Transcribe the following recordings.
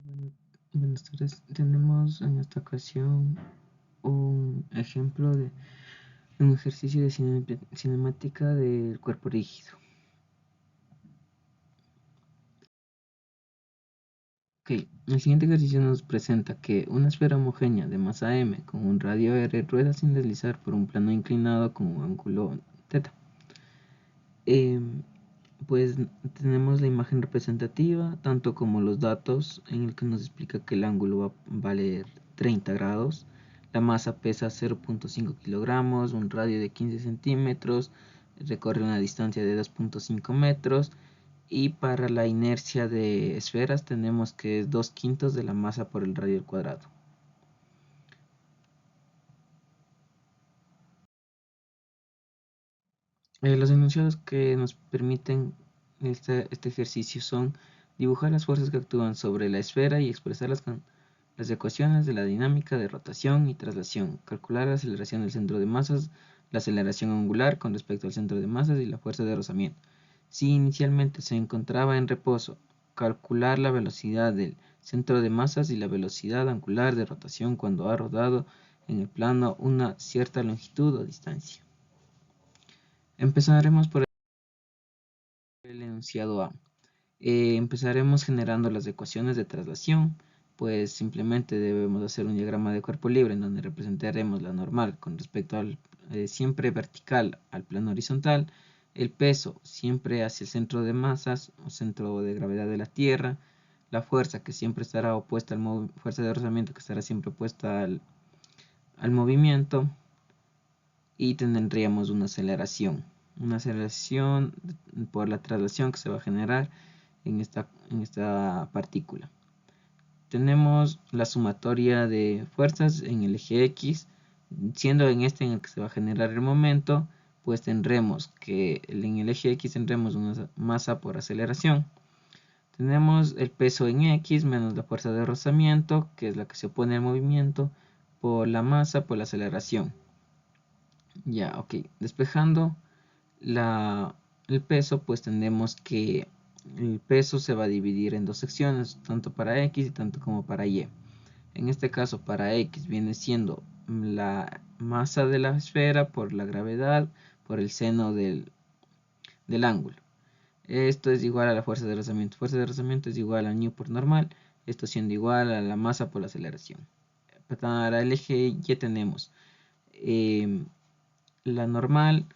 Bueno, buenas tardes. Tenemos en esta ocasión un ejemplo de un ejercicio de cinemática del cuerpo rígido. Ok, el siguiente ejercicio nos presenta que una esfera homogénea de masa m con un radio r rueda sin deslizar por un plano inclinado con un ángulo θ. Pues tenemos la imagen representativa, tanto como los datos en el que nos explica que el ángulo va a valer 30 grados, la masa pesa 0.5 kilogramos, un radio de 15 centímetros, recorre una distancia de 2.5 metros y para la inercia de esferas tenemos que es 2/5 de la masa por el radio al cuadrado. Los enunciados que nos permiten este ejercicio son dibujar las fuerzas que actúan sobre la esfera y expresarlas con las ecuaciones de la dinámica de rotación y traslación, calcular la aceleración del centro de masas, la aceleración angular con respecto al centro de masas y la fuerza de rozamiento. Si inicialmente se encontraba en reposo, calcular la velocidad del centro de masas y la velocidad angular de rotación cuando ha rodado en el plano una cierta longitud o distancia. Empezaremos por el enunciado A. Empezaremos generando las ecuaciones de traslación, pues simplemente debemos hacer un diagrama de cuerpo libre en donde representaremos la normal con respecto al siempre vertical al plano horizontal, el peso siempre hacia el centro de masas o centro de gravedad de la Tierra, la fuerza que siempre estará opuesta al fuerza de rozamiento que estará siempre opuesta al movimiento, y tendríamos una aceleración por la traslación que se va a generar en esta partícula. Tenemos la sumatoria de fuerzas en el eje X, siendo en este en el que se va a generar el momento, pues tendremos que en el eje X tendremos una masa por aceleración. Tenemos el peso en X menos la fuerza de rozamiento, que es la que se opone al movimiento, por la masa por la aceleración. Ya, ok. Despejando el peso, pues tenemos que el peso se va a dividir en dos secciones, tanto para X y tanto como para Y. En este caso, para X viene siendo la masa de la esfera por la gravedad por el seno del ángulo. Esto es igual a la fuerza de rozamiento. Fuerza de rozamiento es igual a nu por normal, esto siendo igual a la masa por la aceleración. Para el eje Y tenemos la normal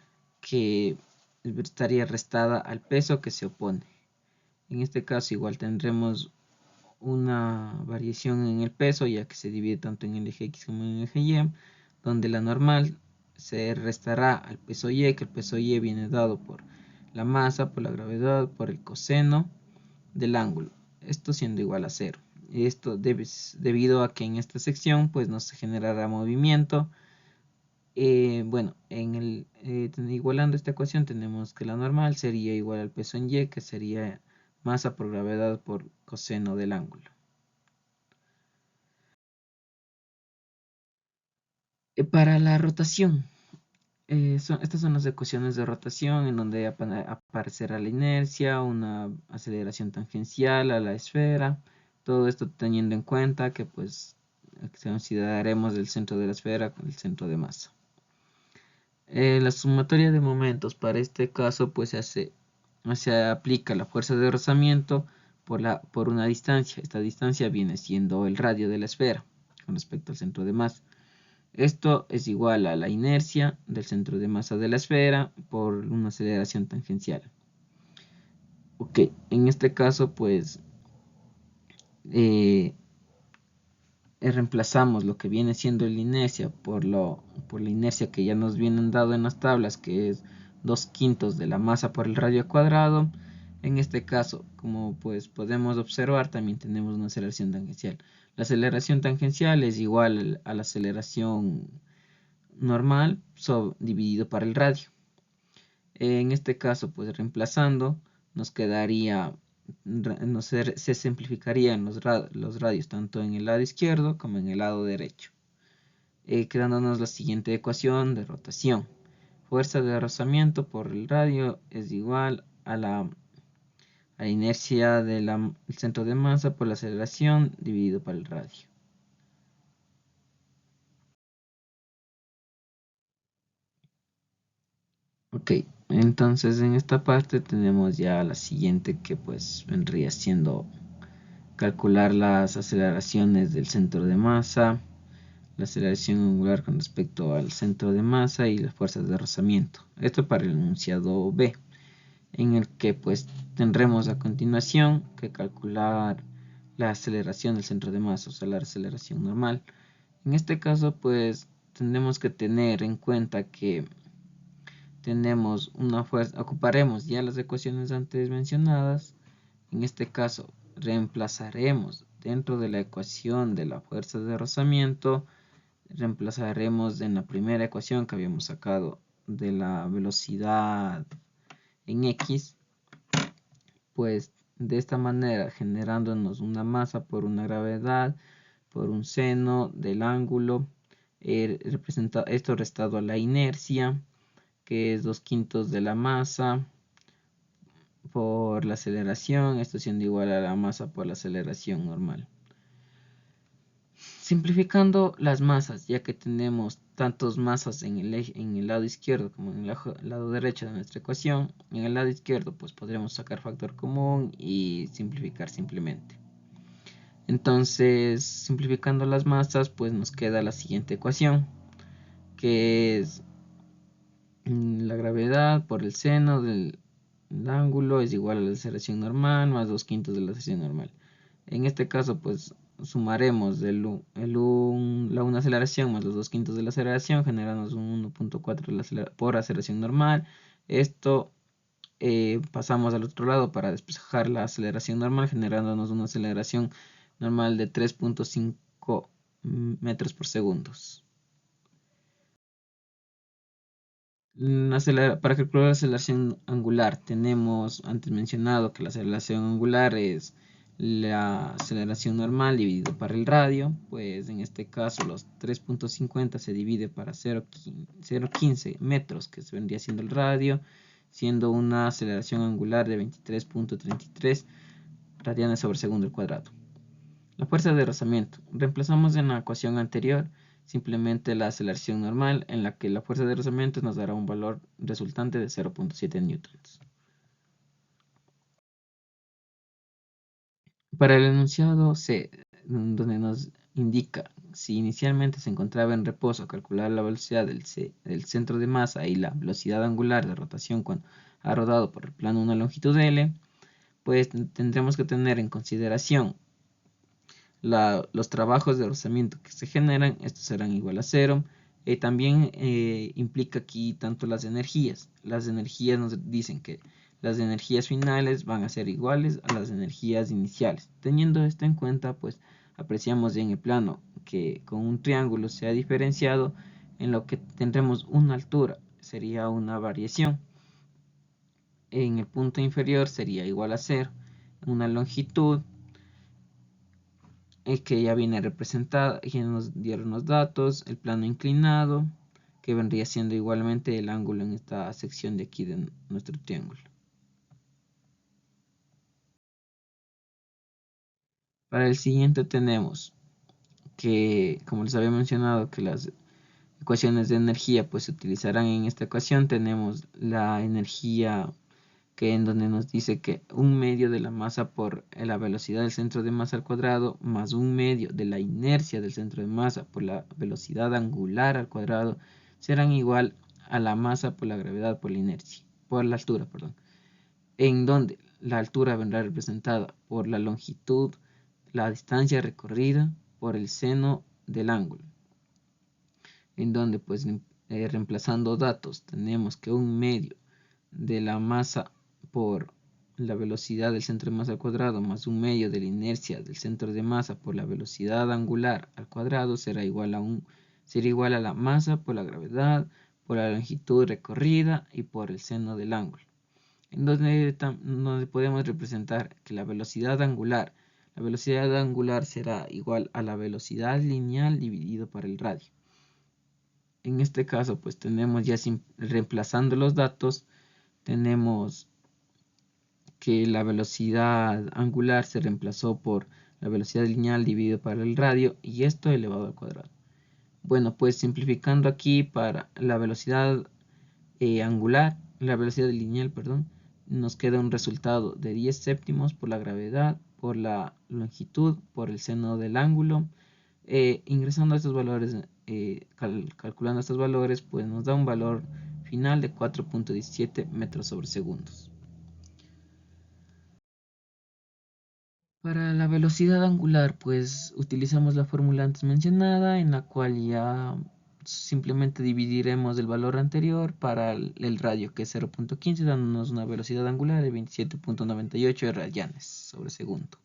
que estaría restada al peso que se opone. En este caso igual tendremos una variación en el peso, ya que se divide tanto en el eje X como en el eje Y, donde la normal se restará al peso Y, que el peso Y viene dado por la masa, por la gravedad, por el coseno del ángulo, esto siendo igual a 0. Esto debido a que en esta sección pues no se generará movimiento. Bueno, igualando esta ecuación tenemos que la normal sería igual al peso en Y, que sería masa por gravedad por coseno del ángulo. Para la rotación, estas son las ecuaciones de rotación en donde aparecerá la inercia, una aceleración tangencial a la esfera, todo esto teniendo en cuenta que pues consideraremos el centro de la esfera con el centro de masa. La sumatoria de momentos para este caso pues se aplica la fuerza de rozamiento por una distancia. Esta distancia viene siendo el radio de la esfera con respecto al centro de masa. Esto es igual a la inercia del centro de masa de la esfera por una aceleración tangencial. Ok, en este caso pues reemplazamos lo que viene siendo la inercia por la inercia que ya nos vienen dado en las tablas, que es 2/5 de la masa por el radio cuadrado. En este caso, como pues podemos observar, también tenemos una aceleración tangencial. La aceleración tangencial es igual a la aceleración normal dividido para el radio. En este caso, pues reemplazando, nos quedaría, se simplificarían los radios tanto en el lado izquierdo como en el lado derecho, quedándonos la siguiente ecuación de rotación. Fuerza de rozamiento por el radio es igual a la a la inercia del centro de masa por la aceleración dividido por el radio. Ok, entonces en esta parte tenemos ya la siguiente, que pues vendría siendo calcular las aceleraciones del centro de masa, la aceleración angular con respecto al centro de masa y las fuerzas de rozamiento. Esto para el enunciado B, en el que pues tendremos a continuación que calcular la aceleración del centro de masa, o sea, la aceleración normal. En este caso pues tendremos que tener en cuenta que tenemos una fuerza, ocuparemos ya las ecuaciones antes mencionadas. En este caso reemplazaremos dentro de la ecuación de la fuerza de rozamiento, reemplazaremos en la primera ecuación que habíamos sacado de la velocidad en X, pues de esta manera generándonos una masa por una gravedad, por un seno del ángulo, esto restado a la inercia, que es 2/5 de la masa, por la aceleración, esto siendo igual a la masa por la aceleración normal. Simplificando las masas, ya que tenemos tantos masas en el lado izquierdo como en el lado derecho de nuestra ecuación, en el lado izquierdo pues podremos sacar factor común y simplificar simplemente. Entonces, simplificando las masas, pues nos queda la siguiente ecuación, que es la gravedad por el seno del ángulo es igual a la aceleración normal más 2/5 de la aceleración normal. En este caso, pues sumaremos una aceleración más los 2/5 de la aceleración, generándonos un 1.4 por aceleración normal. Esto pasamos al otro lado para despejar la aceleración normal, generándonos una aceleración normal de 3.5 metros por segundo. Para calcular la aceleración angular, tenemos antes mencionado que la aceleración angular es la aceleración normal dividido por el radio, pues en este caso los 3.50 se divide para 0.15 metros, que se vendría siendo el radio, siendo una aceleración angular de 23.33 radianes sobre segundo al cuadrado. La fuerza de rozamiento. Reemplazamos en la ecuación anterior simplemente la aceleración normal, en la que la fuerza de rozamiento nos dará un valor resultante de 0.7 newtons. Para el enunciado C, donde nos indica si inicialmente se encontraba en reposo, calcular la velocidad del centro de masa y la velocidad angular de rotación cuando ha rodado por el plano una longitud L, pues tendremos que tener en consideración los trabajos de rozamiento que se generan, estos serán igual a cero. También implica aquí tanto las energías. Las energías nos dicen que las energías finales van a ser iguales a las energías iniciales. Teniendo esto en cuenta, pues apreciamos en el plano que con un triángulo se ha diferenciado, en lo que tendremos una altura, sería una variación. En el punto inferior sería igual a cero. Una longitud que ya viene representada, y nos dieron los datos, el plano inclinado, que vendría siendo igualmente el ángulo en esta sección de aquí de nuestro triángulo. Para el siguiente tenemos que, como les había mencionado, que las ecuaciones de energía pues se utilizarán en esta ecuación. Tenemos la energía que en donde nos dice que un medio de la masa por la velocidad del centro de masa al cuadrado más un medio de la inercia del centro de masa por la velocidad angular al cuadrado serán igual a la masa por la gravedad por la inercia, por la altura, perdón, en donde la altura vendrá representada por la longitud, la distancia recorrida por el seno del ángulo, en donde pues reemplazando datos tenemos que un medio de la masa por la velocidad del centro de masa al cuadrado más un medio de la inercia del centro de masa por la velocidad angular al cuadrado será igual a la masa por la gravedad, por la longitud recorrida y por el seno del ángulo. En donde podemos representar que la velocidad angular será igual a la velocidad lineal dividido por el radio. En este caso, pues tenemos ya reemplazando los datos, tenemos que la velocidad angular se reemplazó por la velocidad lineal dividido por el radio y esto elevado al cuadrado. Bueno, pues simplificando aquí para la velocidad angular, la velocidad lineal, perdón, nos queda un resultado de 10 séptimos por la gravedad, por la longitud, por el seno del ángulo. Ingresando a estos valores, calculando estos valores, pues nos da un valor final de 4.17 metros sobre segundos. Para la velocidad angular, pues utilizamos la fórmula antes mencionada, en la cual ya simplemente dividiremos el valor anterior para el radio, que es 0.15, dándonos una velocidad angular de 27.98 rayanes sobre segundo.